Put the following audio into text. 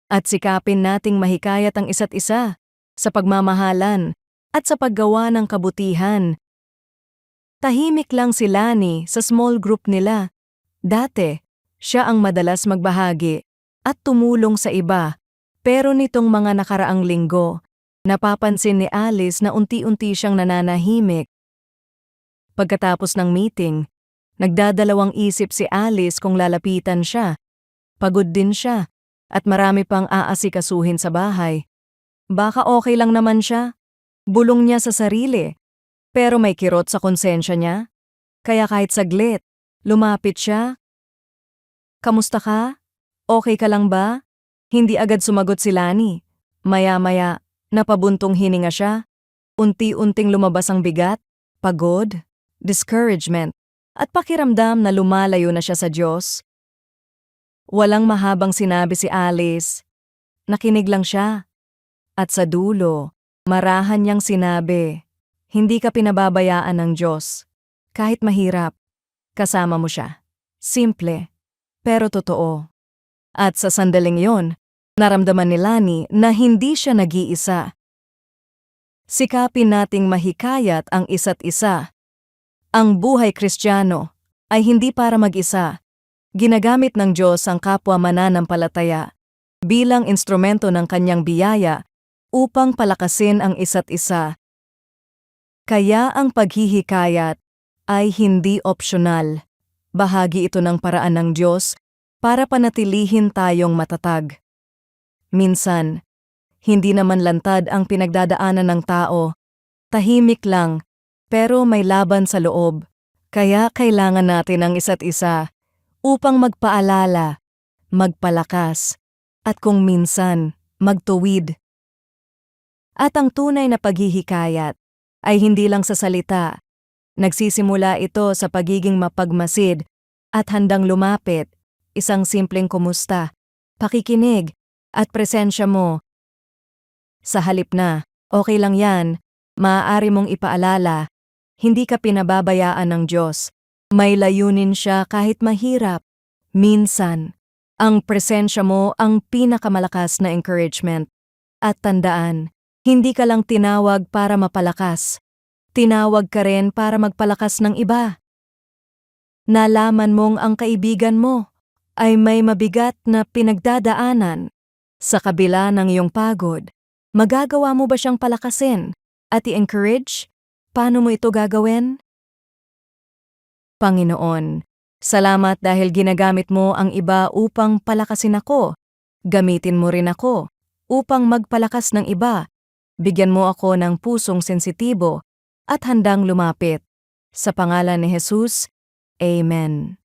At sikapin nating mahikayat ang isa't isa sa pagmamahalan at sa paggawa ng kabutihan. Tahimik lang si Lani sa small group nila. Dati, siya ang madalas magbahagi at tumulong sa iba. Pero nitong mga nakaraang linggo, napapansin ni Alice na unti-unti siyang nananahimik. Pagkatapos ng meeting, nagdadalawang isip si Alice kung lalapitan siya. Pagod din siya at marami pang aasikasuhin sa bahay. Baka okay lang naman siya. Bulong niya sa sarili. Pero may kirot sa konsensya niya. Kaya kahit saglit, lumapit siya. Kamusta ka? Okay ka lang ba? Hindi agad sumagot si Lani. Maya-maya, napabuntong hininga siya. Unti-unting lumabas ang bigat, pagod, discouragement, at pakiramdam na lumalayo na siya sa Diyos. Walang mahabang sinabi si Alice. Nakinig lang siya. At sa dulo, marahan niyang sinabi, hindi ka pinababayaan ng Diyos. Kahit mahirap, kasama mo siya. Simple, pero totoo. At sa sandaling yon, naramdaman ni Lani na hindi siya nag-iisa. Sikapin nating mahikayat ang isa't isa. Ang buhay Kristiyano ay hindi para mag-isa. Ginagamit ng Diyos ang kapwa mananampalataya bilang instrumento ng kanyang biyaya upang palakasin ang isa't isa. Kaya ang paghihikayat ay hindi opsyonal. Bahagi ito ng paraan ng Diyos para panatilihin tayong matatag. Minsan, hindi naman lantad ang pinagdadaanan ng tao. Tahimik lang, pero may laban sa loob. Kaya kailangan natin ang isa't isa upang magpaalala, magpalakas, at kung minsan, magtuwid. At ang tunay na paghihikayat ay hindi lang sa salita. Nagsisimula ito sa pagiging mapagmasid at handang lumapit, isang simpleng kumusta, pakikinig, at presensya mo. Sa halip na, okay lang yan, maaari mong ipaalala, hindi ka pinababayaan ng Diyos. May layunin siya kahit mahirap. Minsan, ang presensya mo ang pinakamalakas na encouragement. At tandaan, hindi ka lang tinawag para mapalakas. Tinawag ka rin para magpalakas ng iba. Nalaman mong ang kaibigan mo ay may mabigat na pinagdadaanan. Sa kabila ng iyong pagod, magagawa mo ba siyang palakasin at i-encourage? Paano mo ito gagawin? Panginoon, salamat dahil ginagamit mo ang iba upang palakasin ako. Gamitin mo rin ako upang magpalakas ng iba. Bigyan mo ako ng pusong sensitibo at handang lumapit. Sa pangalan ni Jesus, Amen.